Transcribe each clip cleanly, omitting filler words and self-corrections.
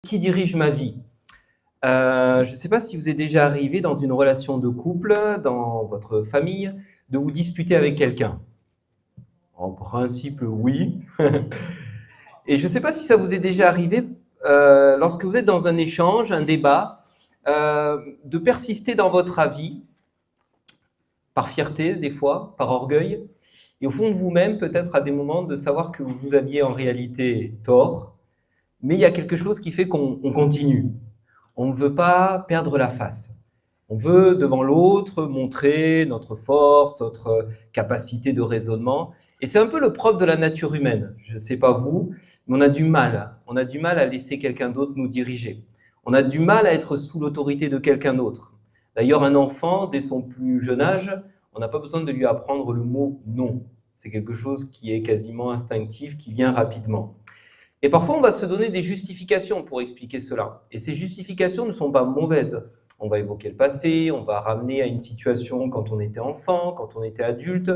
Qui dirige ma vie? Je ne sais pas si vous êtes déjà arrivé dans une relation de couple, dans votre famille, de vous disputer avec quelqu'un. En principe, oui. Et je ne sais pas si ça vous est déjà arrivé, lorsque vous êtes dans un échange, un débat, de persister dans votre avis, par fierté des fois, par orgueil, et au fond de vous-même, peut-être à des moments, de savoir que vous aviez en réalité tort, mais il y a quelque chose qui fait qu'on continue. On ne veut pas perdre la face. On veut, devant l'autre, montrer notre force, notre capacité de raisonnement. Et c'est un peu le propre de la nature humaine. Je ne sais pas vous, mais on a du mal. On a du mal à laisser quelqu'un d'autre nous diriger. On a du mal à être sous l'autorité de quelqu'un d'autre. D'ailleurs, un enfant, dès son plus jeune âge, on n'a pas besoin de lui apprendre le mot non. C'est quelque chose qui est quasiment instinctif, qui vient rapidement. Et parfois, on va se donner des justifications pour expliquer cela. Et ces justifications ne sont pas mauvaises. On va évoquer le passé, on va ramener à une situation quand on était enfant, quand on était adulte,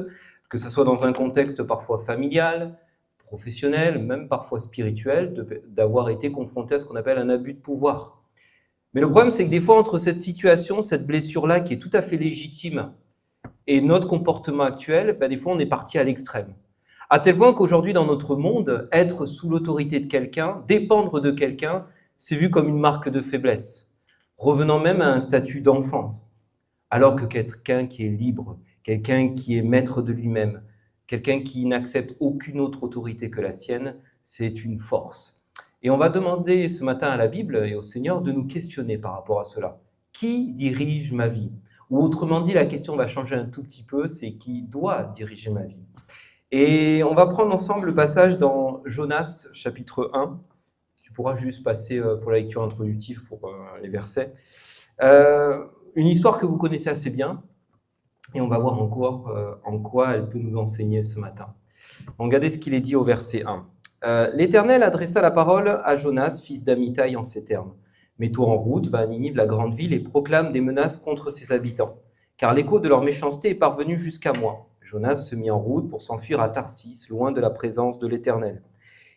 que ce soit dans un contexte parfois familial, professionnel, même parfois spirituel, d'avoir été confronté à ce qu'on appelle un abus de pouvoir. Mais le problème, c'est que des fois, entre cette situation, cette blessure-là, qui est tout à fait légitime, et notre comportement actuel, des fois, on est parti à l'extrême. À tel point qu'aujourd'hui, dans notre monde, être sous l'autorité de quelqu'un, dépendre de quelqu'un, c'est vu comme une marque de faiblesse, revenant même à un statut d'enfance. Alors que quelqu'un qui est libre, quelqu'un qui est maître de lui-même, quelqu'un qui n'accepte aucune autre autorité que la sienne, c'est une force. Et on va demander ce matin à la Bible et au Seigneur de nous questionner par rapport à cela. Qui dirige ma vie? Ou autrement dit, la question va changer un tout petit peu, c'est qui doit diriger ma vie? Et on va prendre ensemble le passage dans Jonas, chapitre 1. Tu pourras juste passer pour la lecture introductive pour les versets. Une histoire que vous connaissez assez bien, et on va voir en quoi elle peut nous enseigner ce matin. Regardez ce qu'il est dit au verset 1. L'Éternel adressa la parole à Jonas, fils d'Amittai, en ces termes. « Mets-toi en route, va à Ninive, la grande ville, et proclame des menaces contre ses habitants, car l'écho de leur méchanceté est parvenu jusqu'à moi. » Jonas se mit en route pour s'enfuir à Tarsis, loin de la présence de l'Éternel.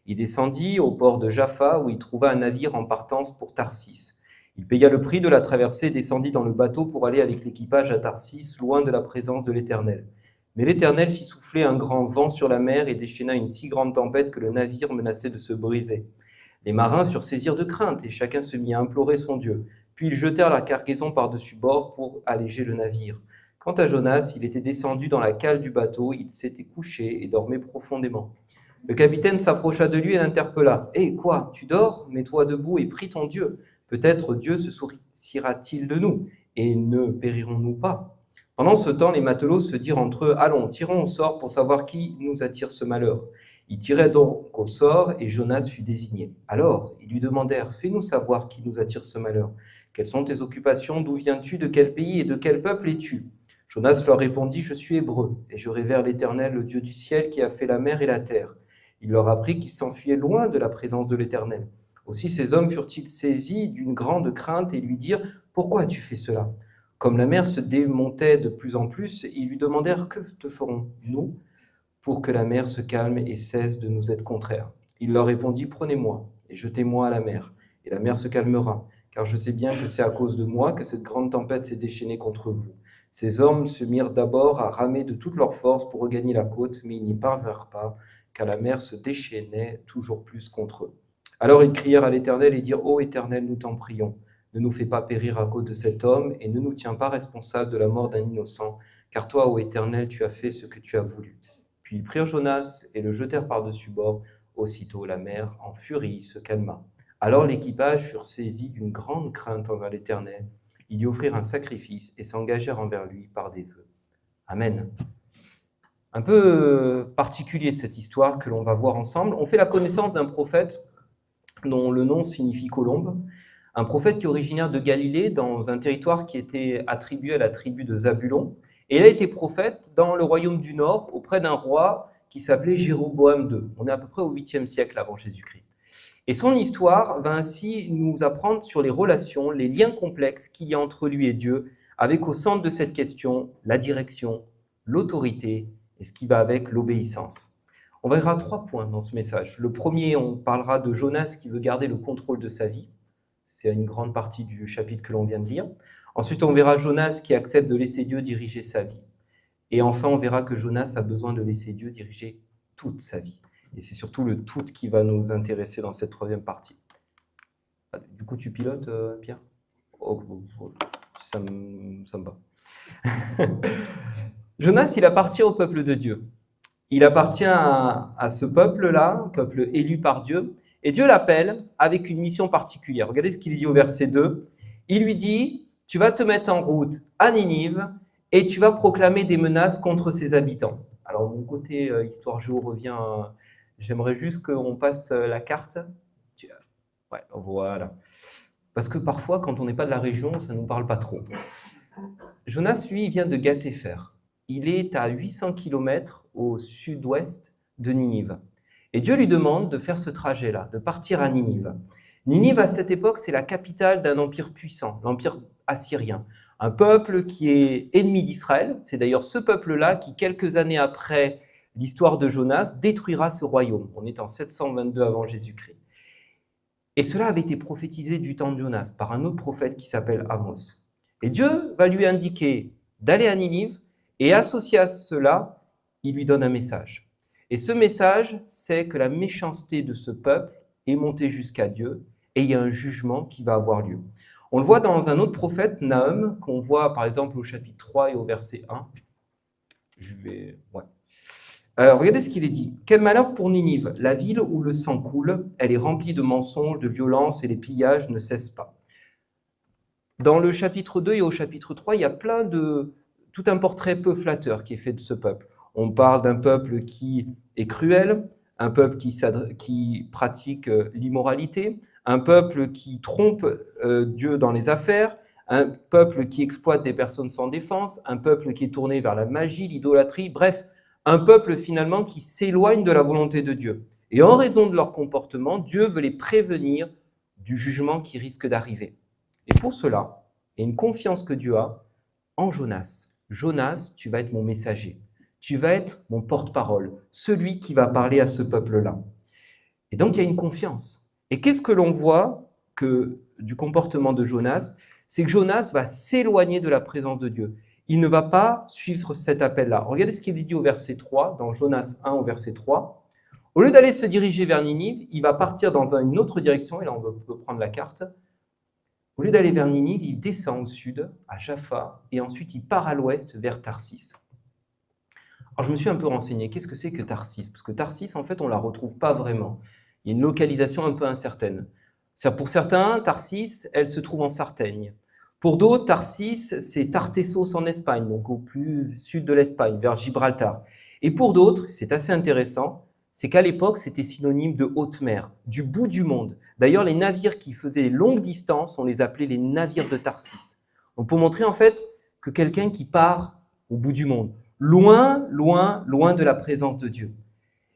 Il descendit au port de Jaffa, où il trouva un navire en partance pour Tarsis. Il paya le prix de la traversée et descendit dans le bateau pour aller avec l'équipage à Tarsis, loin de la présence de l'Éternel. Mais l'Éternel fit souffler un grand vent sur la mer et déchaîna une si grande tempête que le navire menaçait de se briser. Les marins furent saisis de crainte et chacun se mit à implorer son Dieu. Puis ils jetèrent la cargaison par-dessus bord pour alléger le navire. Quant à Jonas, il était descendu dans la cale du bateau, il s'était couché et dormait profondément. Le capitaine s'approcha de lui et l'interpella. « Hé, quoi, tu dors? Mets-toi debout et prie ton Dieu. Peut-être Dieu se souciera-t-il de nous, et ne périrons-nous pas ?» Pendant ce temps, les matelots se dirent entre eux, « Allons, tirons au sort pour savoir qui nous attire ce malheur. » Ils tiraient donc au sort, et Jonas fut désigné. Alors, ils lui demandèrent, « Fais-nous savoir qui nous attire ce malheur. Quelles sont tes occupations? D'où viens-tu? De quel pays et de quel peuple es-tu » Jonas leur répondit, « Je suis hébreu, et je révère l'Éternel, le Dieu du ciel, qui a fait la mer et la terre. » Il leur apprit qu'ils s'enfuyaient loin de la présence de l'Éternel. Aussi ces hommes furent-ils saisis d'une grande crainte et lui dirent, « Pourquoi as-tu fait cela ?» Comme la mer se démontait de plus en plus, ils lui demandèrent, « Que te ferons-nous pour que la mer se calme et cesse de nous être contraire ?» Il leur répondit, « Prenez-moi et jetez-moi à la mer, et la mer se calmera, car je sais bien que c'est à cause de moi que cette grande tempête s'est déchaînée contre vous. » Ces hommes se mirent d'abord à ramer de toute leur force pour regagner la côte, mais ils n'y parvinrent pas, car la mer se déchaînait toujours plus contre eux. Alors ils crièrent à l'Éternel et dirent, « Ô Éternel, nous t'en prions, ne nous fais pas périr à cause de cet homme, et ne nous tiens pas responsables de la mort d'un innocent, car toi, ô Éternel, tu as fait ce que tu as voulu. » Puis ils prirent Jonas et le jetèrent par-dessus bord. Aussitôt la mer, en furie, se calma. Alors l'équipage furent saisis d'une grande crainte envers l'Éternel. Ils lui offrirent un sacrifice et s'engagèrent envers lui par des vœux. Amen. Un peu particulier cette histoire que l'on va voir ensemble. On fait la connaissance d'un prophète dont le nom signifie colombe, un prophète qui est originaire de Galilée, dans un territoire qui était attribué à la tribu de Zabulon. Et il a été prophète dans le royaume du Nord, auprès d'un roi qui s'appelait Jéroboam II. On est à peu près au 8e siècle avant Jésus-Christ. Et son histoire va ainsi nous apprendre sur les relations, les liens complexes qu'il y a entre lui et Dieu, avec au centre de cette question la direction, l'autorité et ce qui va avec l'obéissance. On verra 3 points dans ce message. Le premier, on parlera de Jonas qui veut garder le contrôle de sa vie. C'est une grande partie du chapitre que l'on vient de lire. Ensuite, on verra Jonas qui accepte de laisser Dieu diriger sa vie. Et enfin, on verra que Jonas a besoin de laisser Dieu diriger toute sa vie. Et c'est surtout le tout qui va nous intéresser dans cette troisième partie. Du coup, tu pilotes, Pierre? Oh, ça me va. Jonas, il appartient au peuple de Dieu. Il appartient à ce peuple-là, un peuple élu par Dieu, et Dieu l'appelle avec une mission particulière. Regardez ce qu'il dit au verset 2. Il lui dit, tu vas te mettre en route à Ninive et tu vas proclamer des menaces contre ses habitants. Alors, mon côté histoire géo revient. J'aimerais juste qu'on passe la carte. Ouais, voilà. Parce que parfois, quand on n'est pas de la région, ça ne nous parle pas trop. Jonas, lui, il vient de Gath-Hépher. Il est à 800 km au sud-ouest de Ninive. Et Dieu lui demande de faire ce trajet-là, de partir à Ninive. Ninive, à cette époque, c'est la capitale d'un empire puissant, l'empire assyrien. Un peuple qui est ennemi d'Israël. C'est d'ailleurs ce peuple-là qui, quelques années après l'histoire de Jonas, détruira ce royaume. On est en 722 avant Jésus-Christ. Et cela avait été prophétisé du temps de Jonas par un autre prophète qui s'appelle Amos. Et Dieu va lui indiquer d'aller à Ninive, et associé à cela, il lui donne un message. Et ce message, c'est que la méchanceté de ce peuple est montée jusqu'à Dieu, et il y a un jugement qui va avoir lieu. On le voit dans un autre prophète, Nahum, qu'on voit par exemple au chapitre 3 et au verset 1. Regardez ce qu'il est dit. Quel malheur pour Ninive, la ville où le sang coule, elle est remplie de mensonges, de violences, et les pillages ne cessent pas. Dans le chapitre 2 et au chapitre 3, il y a tout un portrait peu flatteur qui est fait de ce peuple. On parle d'un peuple qui est cruel, un peuple qui pratique l'immoralité, un peuple qui trompe Dieu dans les affaires, un peuple qui exploite des personnes sans défense, un peuple qui est tourné vers la magie, l'idolâtrie, bref, un peuple finalement qui s'éloigne de la volonté de Dieu. Et en raison de leur comportement, Dieu veut les prévenir du jugement qui risque d'arriver. Et pour cela, il y a une confiance que Dieu a en Jonas. Jonas, tu vas être mon messager. Tu vas être mon porte-parole, celui qui va parler à ce peuple-là. Et donc, il y a une confiance. Et qu'est-ce que l'on voit du comportement de Jonas? C'est que Jonas va s'éloigner de la présence de Dieu. Il ne va pas suivre cet appel-là. Regardez ce qu'il dit au verset 3, dans Jonas 1 au verset 3. Au lieu d'aller se diriger vers Ninive, il va partir dans une autre direction, et là on peut prendre la carte. Au lieu d'aller vers Ninive, il descend au sud, à Jaffa, et ensuite il part à l'ouest vers Tarsis. Alors je me suis un peu renseigné, qu'est-ce que c'est que Tarsis? Parce que Tarsis, en fait, on ne la retrouve pas vraiment. Il y a une localisation un peu incertaine. Pour certains, Tarsis, elle se trouve en Sardaigne. Pour d'autres, Tarsis, c'est Tartessos en Espagne, donc au plus sud de l'Espagne, vers Gibraltar. Et pour d'autres, c'est assez intéressant, c'est qu'à l'époque, c'était synonyme de haute mer, du bout du monde. D'ailleurs, les navires qui faisaient longue distance, on les appelait les navires de Tarsis. Donc pour montrer en fait que quelqu'un qui part au bout du monde, loin, loin, loin de la présence de Dieu.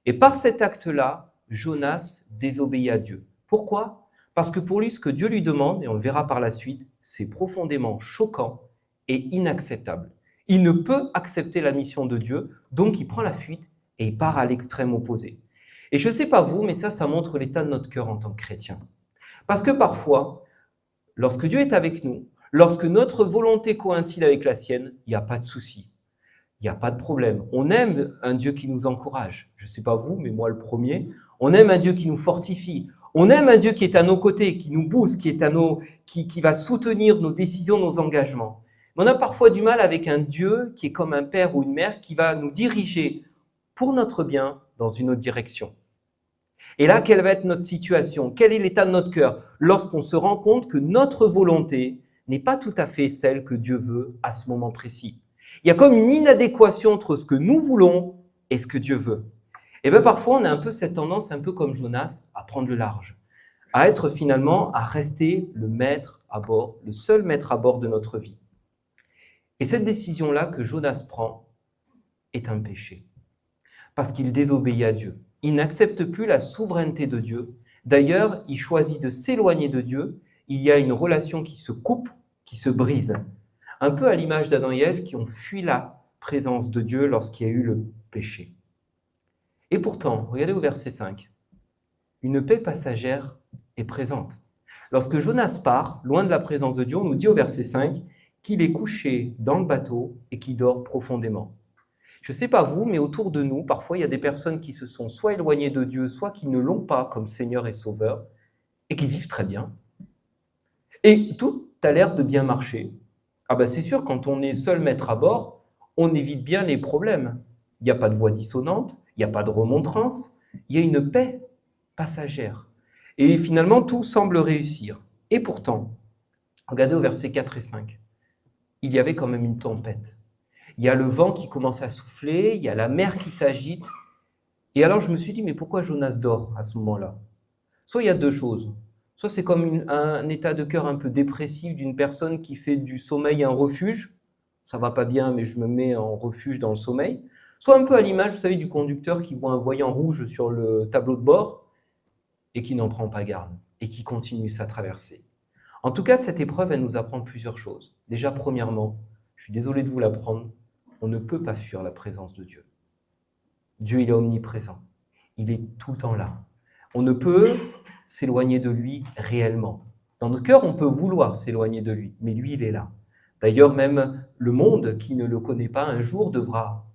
Et par cet acte-là, Jonas désobéit à Dieu. Pourquoi? Parce que pour lui, ce que Dieu lui demande, et on le verra par la suite, c'est profondément choquant et inacceptable. Il ne peut accepter la mission de Dieu, donc il prend la fuite et il part à l'extrême opposé. Et je ne sais pas vous, mais ça montre l'état de notre cœur en tant que chrétien. Parce que parfois, lorsque Dieu est avec nous, lorsque notre volonté coïncide avec la sienne, il n'y a pas de souci. Il n'y a pas de problème. On aime un Dieu qui nous encourage. Je ne sais pas vous, mais moi le premier. On aime un Dieu qui nous fortifie. On aime un Dieu qui est à nos côtés, qui nous booste, qui va soutenir nos décisions, nos engagements. Mais on a parfois du mal avec un Dieu qui est comme un père ou une mère qui va nous diriger pour notre bien dans une autre direction. Et là, quelle va être notre situation? Quel est l'état de notre cœur lorsqu'on se rend compte que notre volonté n'est pas tout à fait celle que Dieu veut à ce moment précis? Il y a comme une inadéquation entre ce que nous voulons et ce que Dieu veut. Et bien parfois, on a un peu cette tendance, un peu comme Jonas, à prendre le large, à être finalement, à rester le maître à bord, le seul maître à bord de notre vie. Et cette décision-là que Jonas prend est un péché, parce qu'il désobéit à Dieu. Il n'accepte plus la souveraineté de Dieu. D'ailleurs, il choisit de s'éloigner de Dieu. Il y a une relation qui se coupe, qui se brise. Un peu à l'image d'Adam et Ève qui ont fui la présence de Dieu lorsqu'il y a eu le péché. Et pourtant, regardez au verset 5, une paix passagère est présente. Lorsque Jonas part, loin de la présence de Dieu, on nous dit au verset 5 qu'il est couché dans le bateau et qu'il dort profondément. Je ne sais pas vous, mais autour de nous, parfois, il y a des personnes qui se sont soit éloignées de Dieu, soit qui ne l'ont pas comme Seigneur et Sauveur, et qui vivent très bien. Et tout a l'air de bien marcher. Ah ben c'est sûr, quand on est seul maître à bord, on évite bien les problèmes. Il n'y a pas de voix dissonante, il n'y a pas de remontrance, il y a une paix passagère. Et finalement, tout semble réussir. Et pourtant, regardez au verset 4 et 5, il y avait quand même une tempête. Il y a le vent qui commence à souffler, il y a la mer qui s'agite. Et alors je me suis dit, mais pourquoi Jonas dort à ce moment-là? Soit il y a deux choses. Soit c'est comme un état de cœur un peu dépressif d'une personne qui fait du sommeil un refuge. Ça va pas bien, mais je me mets en refuge dans le sommeil. Soit un peu à l'image, vous savez, du conducteur qui voit un voyant rouge sur le tableau de bord et qui n'en prend pas garde et qui continue sa traversée. En tout cas, cette épreuve, elle nous apprend plusieurs choses. Déjà, premièrement, je suis désolé de vous l'apprendre, on ne peut pas fuir la présence de Dieu. Dieu, il est omniprésent. Il est tout le temps là. On ne peut s'éloigner de lui réellement. Dans notre cœur, on peut vouloir s'éloigner de lui, mais lui, il est là. D'ailleurs, même le monde qui ne le connaît pas, un jour devra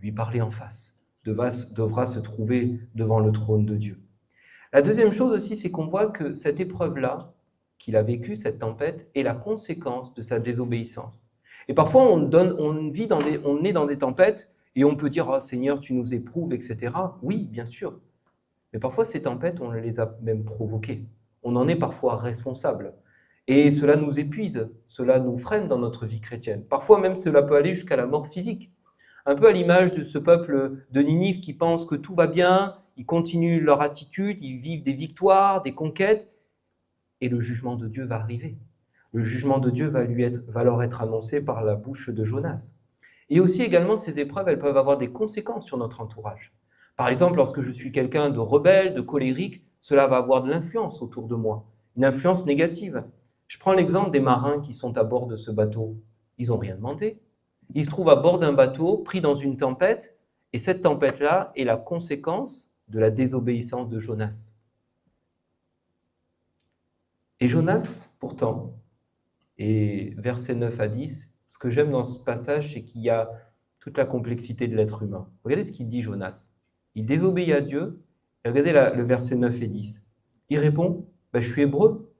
lui parler en face, devra se trouver devant le trône de Dieu. La deuxième chose aussi, c'est qu'on voit que cette épreuve-là, qu'il a vécue, cette tempête, est la conséquence de sa désobéissance. Et parfois, on est dans des tempêtes et on peut dire « Oh Seigneur, tu nous éprouves, etc. » Oui, bien sûr. Mais parfois, ces tempêtes, on les a même provoquées. On en est parfois responsable. Et cela nous épuise, cela nous freine dans notre vie chrétienne. Parfois même, cela peut aller jusqu'à la mort physique. Un peu à l'image de ce peuple de Ninive qui pense que tout va bien, ils continuent leur attitude, ils vivent des victoires, des conquêtes, et le jugement de Dieu va arriver. Le jugement de Dieu va leur être annoncé par la bouche de Jonas. Et aussi également, ces épreuves, elles peuvent avoir des conséquences sur notre entourage. Par exemple, lorsque je suis quelqu'un de rebelle, de colérique, cela va avoir de l'influence autour de moi, une influence négative. Je prends l'exemple des marins qui sont à bord de ce bateau. Ils n'ont rien demandé. Ils se trouvent à bord d'un bateau, pris dans une tempête, et cette tempête-là est la conséquence de la désobéissance de Jonas. Et Jonas, pourtant, et versets 9 à 10, ce que j'aime dans ce passage, c'est qu'il y a toute la complexité de l'être humain. Regardez ce qu'il dit, Jonas. Il désobéit à Dieu, et regardez le verset 9 et 10. Il répond, je suis hébreu,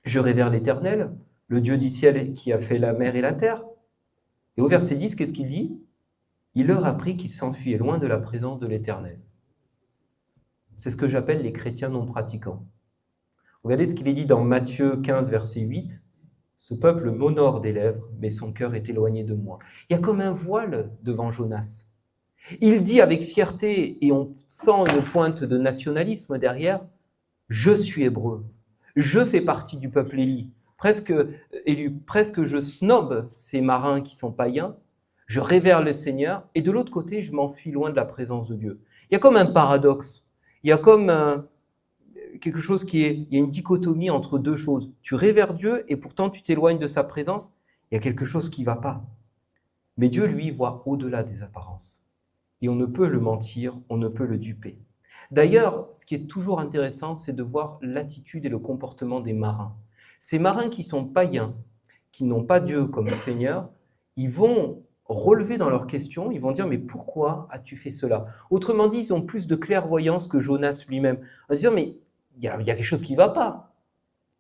je révère l'Éternel, le Dieu du ciel qui a fait la mer et la terre. Et au verset 10, qu'est-ce qu'il dit? Il leur apprit qu'il s'enfuyait loin de la présence de l'Éternel. C'est ce que j'appelle les chrétiens non pratiquants. Regardez ce qu'il est dit dans Matthieu 15, verset 8. Ce peuple m'honore des lèvres, mais son cœur est éloigné de moi. Il y a comme un voile devant Jonas. Il dit avec fierté, et on sent une pointe de nationalisme derrière, « Je suis hébreu, je fais partie du peuple élu. Presque je snobe ces marins qui sont païens, je révère le Seigneur, et de l'autre côté, je m'enfuis loin de la présence de Dieu. » Il y a comme un paradoxe, il y a comme quelque chose il y a une dichotomie entre deux choses. Tu révères Dieu et pourtant tu t'éloignes de sa présence, il y a quelque chose qui ne va pas. Mais Dieu, lui, voit au-delà des apparences. Et on ne peut le mentir, on ne peut le duper. D'ailleurs, ce qui est toujours intéressant, c'est de voir l'attitude et le comportement des marins. Ces marins qui sont païens, qui n'ont pas Dieu comme Seigneur, ils vont relever dans leurs questions, ils vont dire « Mais pourquoi as-tu fait cela ?» Autrement dit, ils ont plus de clairvoyance que Jonas lui-même. En disant « Mais il y a quelque chose qui ne va pas.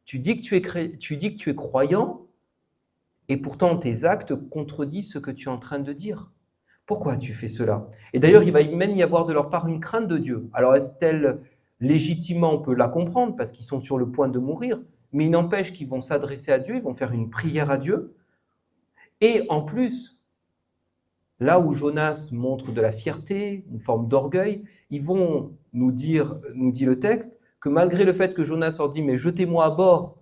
Tu dis que tu es croyant, et pourtant tes actes contredisent ce que tu es en train de dire. Pourquoi tu fais cela ?» Et d'ailleurs, il va même y avoir de leur part une crainte de Dieu. Alors, est-elle légitimement, on peut la comprendre, parce qu'ils sont sur le point de mourir, mais il n'empêche qu'ils vont s'adresser à Dieu, ils vont faire une prière à Dieu. Et en plus, là où Jonas montre de la fierté, une forme d'orgueil, ils vont nous dit le texte, que malgré le fait que Jonas leur dit « Mais jetez-moi à bord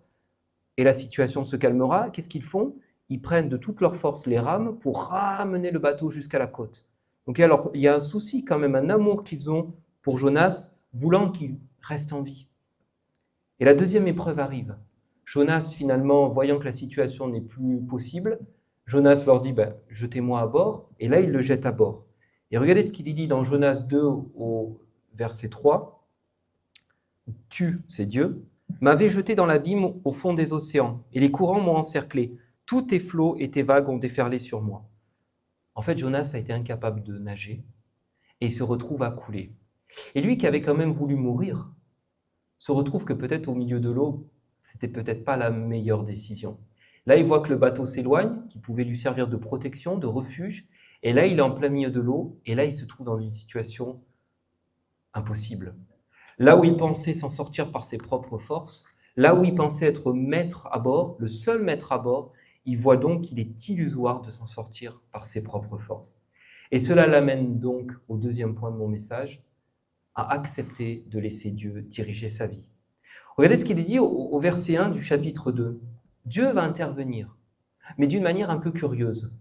et la situation se calmera », qu'est-ce qu'ils font? Ils prennent de toute leur force les rames pour ramener le bateau jusqu'à la côte. Donc alors, il y a un souci quand même, un amour qu'ils ont pour Jonas, voulant qu'il reste en vie. Et la deuxième épreuve arrive. Jonas, finalement, voyant que la situation n'est plus possible, Jonas leur dit « Jetez-moi à bord », et là, il le jette à bord. Et regardez ce qu'il dit dans Jonas 2 au verset 3. « Tu, c'est Dieu, m'avait jeté dans l'abîme au fond des océans, et les courants m'ont encerclé. Tous tes flots et tes vagues ont déferlé sur moi. En fait, Jonas a été incapable de nager et il se retrouve à couler. Et lui qui avait quand même voulu mourir, se retrouve que peut-être au milieu de l'eau, c'était peut-être pas la meilleure décision. Là, il voit que le bateau s'éloigne, qui pouvait lui servir de protection, de refuge, et là, il est en plein milieu de l'eau, et là, il se trouve dans une situation impossible. Là où il pensait s'en sortir par ses propres forces, là où il pensait être maître à bord, le seul maître à bord, il voit donc qu'il est illusoire de s'en sortir par ses propres forces. Et cela l'amène donc au deuxième point de mon message, à accepter de laisser Dieu diriger sa vie. Regardez ce qu'il est dit au verset 1 du chapitre 2. Dieu va intervenir, mais d'une manière un peu curieuse.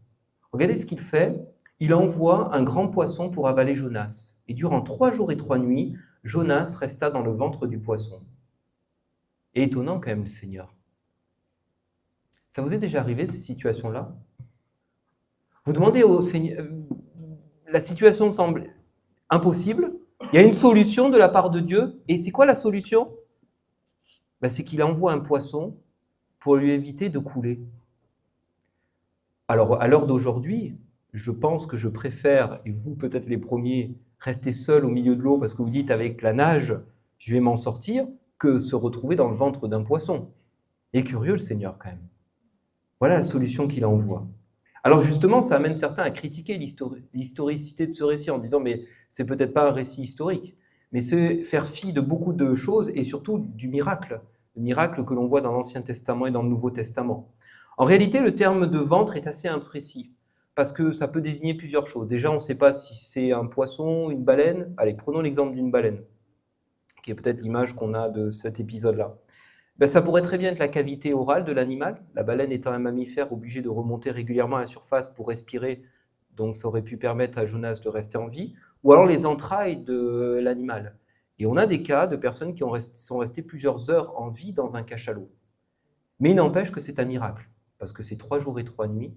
Regardez ce qu'il fait. Il envoie un grand poisson pour avaler Jonas. Et durant 3 jours et 3 nuits, Jonas resta dans le ventre du poisson. Et étonnant quand même, le Seigneur. Ça vous est déjà arrivé, ces situations-là? Vous demandez au Seigneur, la situation semble impossible, il y a une solution de la part de Dieu, et c'est quoi la solution? C'est qu'il envoie un poisson pour lui éviter de couler. Alors, à l'heure d'aujourd'hui, je pense que je préfère, et vous peut-être les premiers, rester seul au milieu de l'eau parce que vous dites avec la nage, je vais m'en sortir, que se retrouver dans le ventre d'un poisson. Il est curieux le Seigneur quand même. Voilà la solution qu'il envoie. Alors justement, ça amène certains à critiquer l'historicité de ce récit en disant mais c'est peut-être pas un récit historique, mais c'est faire fi de beaucoup de choses et surtout du miracle, le miracle que l'on voit dans l'Ancien Testament et dans le Nouveau Testament. En réalité, le terme de ventre est assez imprécis parce que ça peut désigner plusieurs choses. Déjà, on ne sait pas si c'est un poisson, une baleine. Allez, prenons l'exemple d'une baleine, qui est peut-être l'image qu'on a de cet épisode-là. Ça pourrait très bien être la cavité orale de l'animal, la baleine étant un mammifère obligé de remonter régulièrement à la surface pour respirer, donc ça aurait pu permettre à Jonas de rester en vie, ou alors les entrailles de l'animal. Et on a des cas de personnes qui sont restées plusieurs heures en vie dans un cachalot. Mais il n'empêche que c'est un miracle, parce que c'est 3 jours et 3 nuits,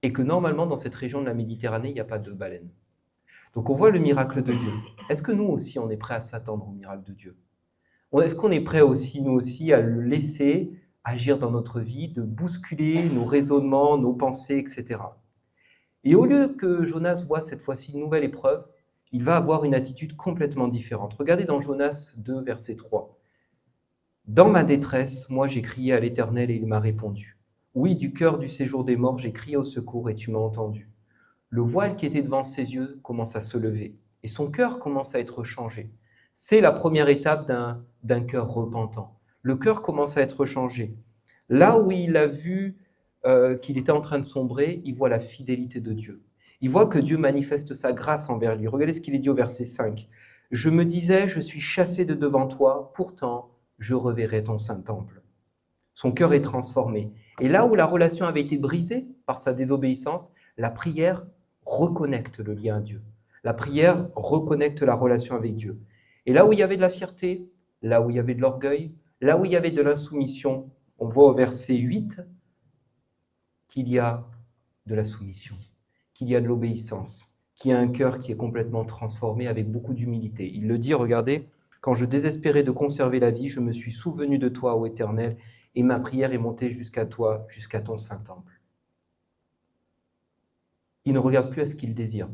et que normalement dans cette région de la Méditerranée, il n'y a pas de baleine. Donc on voit le miracle de Dieu. Est-ce que nous aussi, on est prêts à s'attendre au miracle de Dieu? Est-ce qu'on est prêt aussi, nous aussi, à le laisser agir dans notre vie, de bousculer nos raisonnements, nos pensées, etc. Et au lieu que Jonas voit cette fois-ci une nouvelle épreuve, il va avoir une attitude complètement différente. Regardez dans Jonas 2, verset 3. « Dans ma détresse, moi j'ai crié à l'Éternel et il m'a répondu. Oui, du cœur du séjour des morts, j'ai crié au secours et tu m'as entendu. » Le voile qui était devant ses yeux commence à se lever et son cœur commence à être changé. C'est la première étape d'un cœur repentant. Le cœur commence à être changé. Là où il a vu qu'il était en train de sombrer, il voit la fidélité de Dieu. Il voit que Dieu manifeste sa grâce envers lui. Regardez ce qu'il est dit au verset 5. « Je me disais, je suis chassé de devant toi, pourtant je reverrai ton saint temple. » Son cœur est transformé. Et là où la relation avait été brisée par sa désobéissance, la prière reconnecte le lien à Dieu. La prière reconnecte la relation avec Dieu. Et là où il y avait de la fierté, là où il y avait de l'orgueil, là où il y avait de l'insoumission, on voit au verset 8 qu'il y a de la soumission, qu'il y a de l'obéissance, qu'il y a un cœur qui est complètement transformé avec beaucoup d'humilité. Il le dit, regardez, « Quand je désespérais de conserver la vie, je me suis souvenu de toi, ô Éternel, et ma prière est montée jusqu'à toi, jusqu'à ton saint temple. » Il ne regarde plus à ce qu'il désire.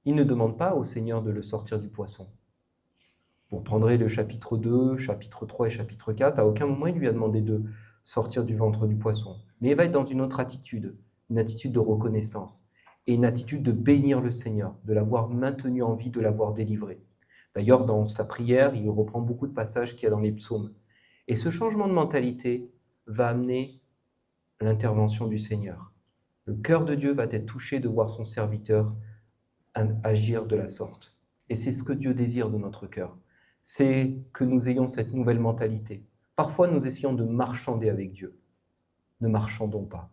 Il ne demande pas au Seigneur de le sortir du poisson. Vous reprendrez le chapitre 2, chapitre 3 et chapitre 4, à aucun moment il lui a demandé de sortir du ventre du poisson. Mais il va être dans une autre attitude, une attitude de reconnaissance et une attitude de bénir le Seigneur, de l'avoir maintenu en vie, de l'avoir délivré. D'ailleurs, dans sa prière, il reprend beaucoup de passages qu'il y a dans les psaumes. Et ce changement de mentalité va amener l'intervention du Seigneur. Le cœur de Dieu va être touché de voir son serviteur agir de la sorte. Et c'est ce que Dieu désire de notre cœur. C'est que nous ayons cette nouvelle mentalité. Parfois, nous essayons de marchander avec Dieu. Ne marchandons pas.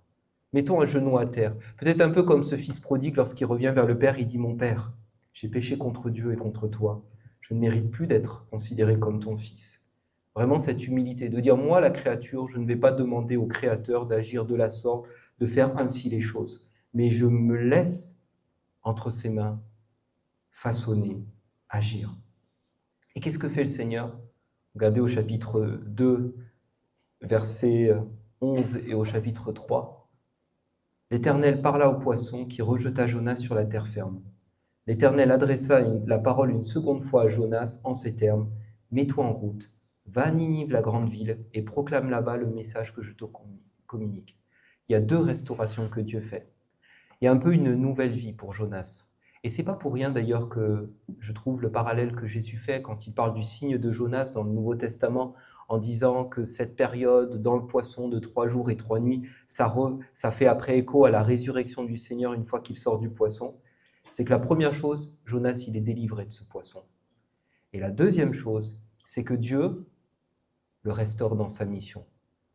Mettons un genou à terre. Peut-être un peu comme ce fils prodigue, lorsqu'il revient vers le Père, il dit « Mon Père, j'ai péché contre Dieu et contre toi. Je ne mérite plus d'être considéré comme ton fils. » Vraiment cette humilité, de dire « Moi, la créature, je ne vais pas demander au Créateur d'agir de la sorte, de faire ainsi les choses. Mais je me laisse entre ses mains façonner, agir. » Et qu'est-ce que fait le Seigneur? Regardez au chapitre 2, verset 11 et au chapitre 3. L'Éternel parla au poisson qui rejeta Jonas sur la terre ferme. L'Éternel adressa la parole une seconde fois à Jonas en ces termes: Mets-toi en route, va à Ninive, la grande ville, et proclame là-bas le message que je te communique. Il y a 2 restaurations que Dieu fait. Il y a un peu une nouvelle vie pour Jonas. Et c'est pas pour rien d'ailleurs que je trouve le parallèle que Jésus fait quand il parle du signe de Jonas dans le Nouveau Testament, en disant que cette période dans le poisson de 3 jours et 3 nuits, ça fait après écho à la résurrection du Seigneur une fois qu'il sort du poisson. C'est que la première chose, Jonas, il est délivré de ce poisson. Et la deuxième chose, c'est que Dieu le restaure dans sa mission.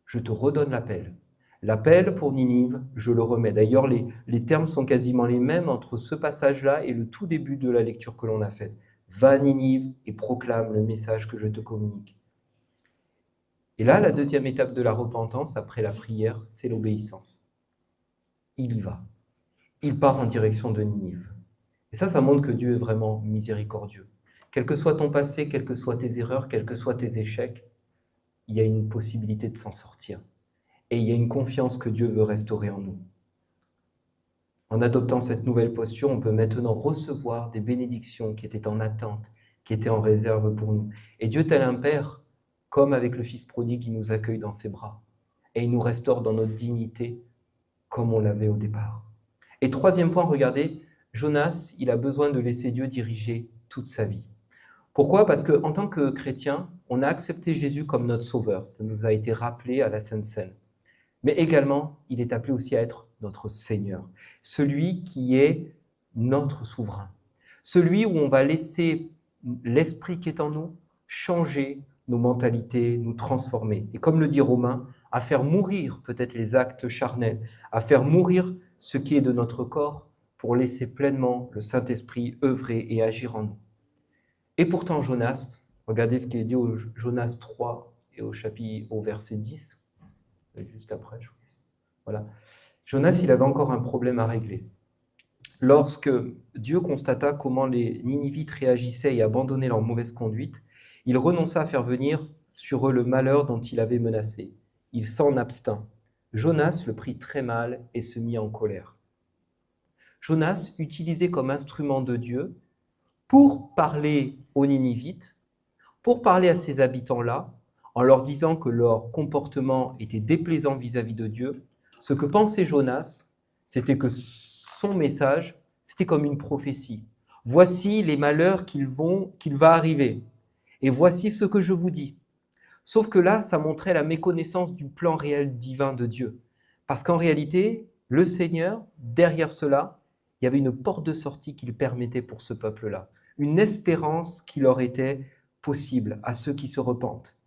Je te redonne l'appel. L'appel pour Ninive, je le remets. D'ailleurs, les termes sont quasiment les mêmes entre ce passage-là et le tout début de la lecture que l'on a faite. Va à Ninive et proclame le message que je te communique. Et là, la deuxième étape de la repentance, après la prière, c'est l'obéissance. Il y va. Il part en direction de Ninive. Et ça montre que Dieu est vraiment miséricordieux. Quel que soit ton passé, quelles que soient tes erreurs, quels que soient tes échecs, il y a une possibilité de s'en sortir. Et il y a une confiance que Dieu veut restaurer en nous. En adoptant cette nouvelle posture, on peut maintenant recevoir des bénédictions qui étaient en attente, qui étaient en réserve pour nous. Et Dieu, tel un Père, comme avec le Fils prodigue, il nous accueille dans ses bras. Et il nous restaure dans notre dignité, comme on l'avait au départ. Et troisième point, regardez, Jonas, il a besoin de laisser Dieu diriger toute sa vie. Pourquoi? Parce qu'en tant que chrétien, on a accepté Jésus comme notre sauveur. Ça nous a été rappelé à la Sainte Seine. Mais également, il est appelé aussi à être notre Seigneur, celui qui est notre souverain, celui où on va laisser l'Esprit qui est en nous changer nos mentalités, nous transformer. Et comme le dit Romain, à faire mourir peut-être les actes charnels, à faire mourir ce qui est de notre corps pour laisser pleinement le Saint-Esprit œuvrer et agir en nous. Et pourtant, Jonas, regardez ce qui est dit au Jonas 3 et au verset 10, juste après, voilà. Jonas, il avait encore un problème à régler. Lorsque Dieu constata comment les Ninivites réagissaient et abandonnaient leur mauvaise conduite, il renonça à faire venir sur eux le malheur dont il avait menacé. Il s'en abstint. Jonas le prit très mal et se mit en colère. Jonas, utilisé comme instrument de Dieu pour parler aux Ninivites, pour parler à ces habitants-là, en leur disant que leur comportement était déplaisant vis-à-vis de Dieu, ce que pensait Jonas, c'était que son message, c'était comme une prophétie. Voici les malheurs qu'il va arriver. Et voici ce que je vous dis. Sauf que là, ça montrait la méconnaissance du plan réel divin de Dieu. Parce qu'en réalité, le Seigneur, derrière cela, il y avait une porte de sortie qu'il permettait pour ce peuple-là. Une espérance qui leur était possible à ceux qui se repentent.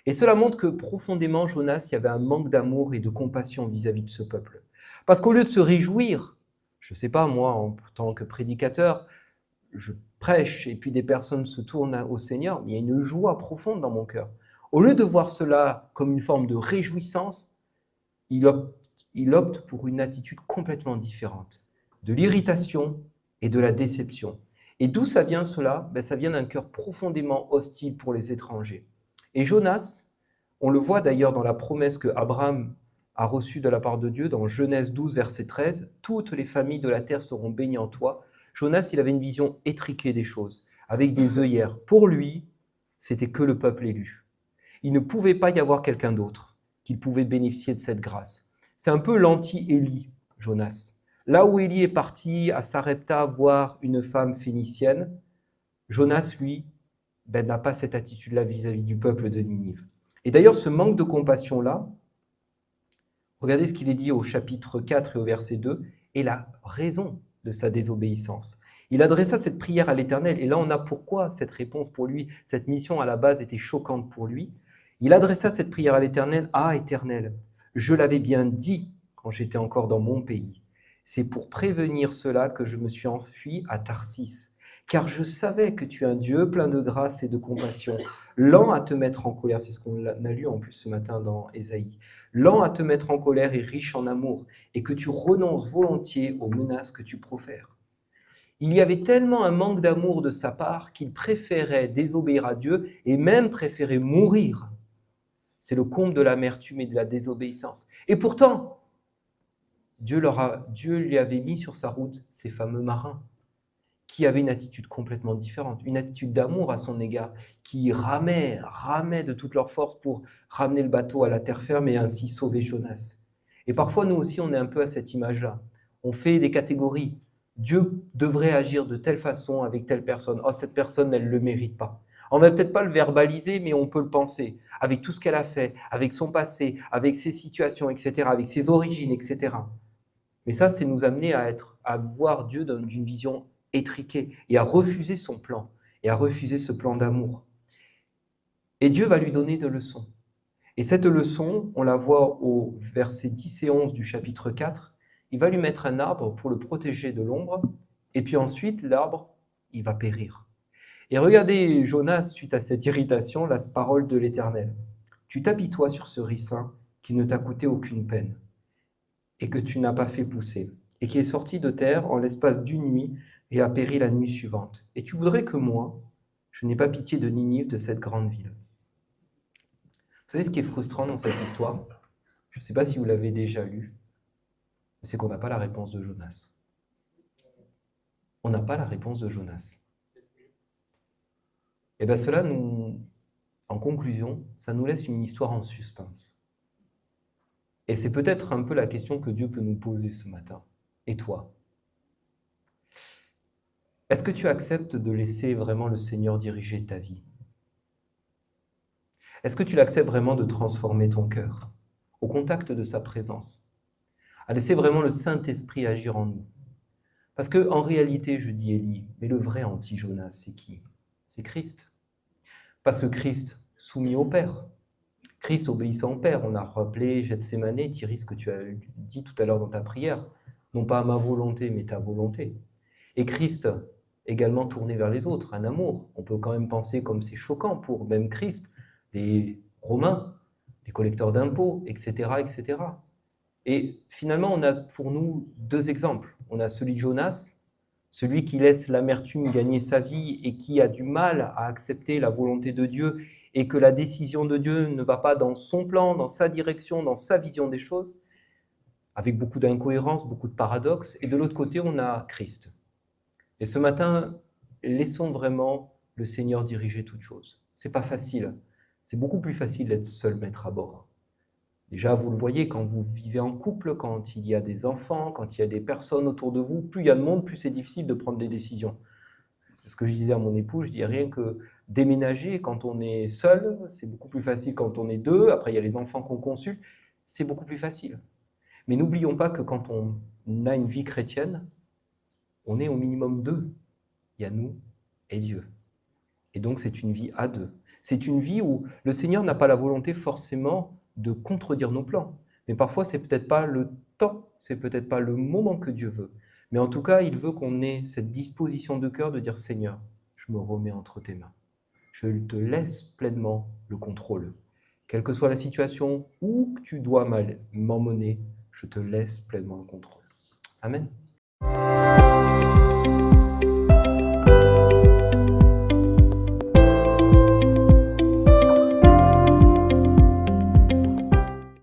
Et cela montre que profondément, Jonas, il y avait un manque d'amour et de compassion vis-à-vis de ce peuple. Parce qu'au lieu de se réjouir, je ne sais pas, moi, en tant que prédicateur, je prêche et puis des personnes se tournent au Seigneur, il y a une joie profonde dans mon cœur. Au lieu de voir cela comme une forme de réjouissance, il opte pour une attitude complètement différente, de l'irritation et de la déception. Et d'où ça vient cela? Ça vient d'un cœur profondément hostile pour les étrangers. Et Jonas, on le voit d'ailleurs dans la promesse que Abraham a reçue de la part de Dieu, dans Genèse 12, verset 13, « Toutes les familles de la terre seront bénies en toi ». Jonas, il avait une vision étriquée des choses, avec des œillères. Pour lui, c'était que le peuple élu. Il ne pouvait pas y avoir quelqu'un d'autre qui pouvait bénéficier de cette grâce. C'est un peu l'anti-Élie, Jonas. Là où Élie est parti à Sarepta voir une femme phénicienne, Jonas, lui, n'a pas cette attitude-là vis-à-vis du peuple de Ninive. Et d'ailleurs, ce manque de compassion-là, regardez ce qu'il est dit au chapitre 4 et au verset 2, est la raison de sa désobéissance. Il adressa cette prière à l'Éternel, et là on a pourquoi cette réponse pour lui, cette mission à la base était choquante pour lui. Il adressa cette prière à l'Éternel, « Ah, Éternel, je l'avais bien dit quand j'étais encore dans mon pays. C'est pour prévenir cela que je me suis enfui à Tarsis, car je savais que tu es un Dieu plein de grâce et de compassion, lent à te mettre en colère. » C'est ce qu'on a lu en plus ce matin dans Ésaïe. « Lent à te mettre en colère et riche en amour, et que tu renonces volontiers aux menaces que tu profères. » Il y avait tellement un manque d'amour de sa part qu'il préférait désobéir à Dieu et même préférait mourir. C'est le comble de l'amertume et de la désobéissance. Et pourtant, Dieu lui avait mis sur sa route ces fameux marins qui avaient une attitude complètement différente, une attitude d'amour à son égard, qui ramaient de toute leur force pour ramener le bateau à la terre ferme et ainsi sauver Jonas. Et parfois, nous aussi, on est un peu à cette image-là. On fait des catégories. Dieu devrait agir de telle façon avec telle personne. Oh, cette personne, elle ne le mérite pas. On ne va peut-être pas le verbaliser, mais on peut le penser. Avec tout ce qu'elle a fait, avec son passé, avec ses situations, etc., avec ses origines, etc. Mais ça, c'est nous amener à voir Dieu d'une vision étriquée et à refuser son plan, et à refuser ce plan d'amour. Et Dieu va lui donner des leçons. Et cette leçon, on la voit au verset 10 et 11 du chapitre 4. Il va lui mettre un arbre pour le protéger de l'ombre, et puis ensuite, l'arbre, il va périr. Et regardez Jonas, suite à cette irritation, la parole de l'Éternel. Tu t'apitoies sur ce ricin qui ne t'a coûté aucune peine, et que tu n'as pas fait pousser, et qui est sorti de terre en l'espace d'une nuit et a péri la nuit suivante. Et tu voudrais que moi, je n'ai pas pitié de Ninive, de cette grande ville. Vous savez ce qui est frustrant dans cette histoire? Je ne sais pas si vous l'avez déjà lu, mais c'est qu'on n'a pas la réponse de Jonas. On n'a pas la réponse de Jonas. Et bien cela nous, en conclusion, ça nous laisse une histoire en suspense. Et c'est peut-être un peu la question que Dieu peut nous poser ce matin. Et toi? Est-ce que tu acceptes de laisser vraiment le Seigneur diriger ta vie? Est-ce que tu acceptes vraiment de transformer ton cœur au contact de sa présence, à laisser vraiment le Saint-Esprit agir en nous? Parce qu'en réalité, je dis Élie, mais le vrai anti-Jonas, c'est qui? C'est Christ. Parce que Christ, soumis au Père, Christ obéissant au Père, on a rappelé Gethsémanée, Thierry, ce que tu as dit tout à l'heure dans ta prière, non pas à ma volonté, mais ta volonté. Et Christ, également tourné vers les autres, un amour. On peut quand même penser comme c'est choquant pour même Christ, les Romains, les collecteurs d'impôts, etc., etc. Et finalement, on a pour nous deux exemples. On a celui de Jonas, celui qui laisse l'amertume gagner sa vie et qui a du mal à accepter la volonté de Dieu et que la décision de Dieu ne va pas dans son plan, dans sa direction, dans sa vision des choses, avec beaucoup d'incohérences, beaucoup de paradoxes. Et de l'autre côté, on a Christ. Et ce matin, laissons vraiment le Seigneur diriger toutes choses. C'est pas facile. C'est beaucoup plus facile d'être seul maître à bord. Déjà, vous le voyez, quand vous vivez en couple, quand il y a des enfants, quand il y a des personnes autour de vous, plus il y a de monde, plus c'est difficile de prendre des décisions. C'est ce que je disais à mon époux, je dis rien que déménager quand on est seul, c'est beaucoup plus facile quand on est deux, après il y a les enfants qu'on consulte, c'est beaucoup plus facile. Mais n'oublions pas que quand on a une vie chrétienne, on est au minimum deux. Il y a nous et Dieu. Et donc c'est une vie à deux. C'est une vie où le Seigneur n'a pas la volonté forcément de contredire nos plans. Mais parfois, c'est peut-être pas le temps, c'est peut-être pas le moment que Dieu veut. Mais en tout cas, il veut qu'on ait cette disposition de cœur de dire Seigneur, je me remets entre tes mains. Je te laisse pleinement le contrôle. Quelle que soit la situation où tu dois m'emmener, je te laisse pleinement le contrôle. Amen.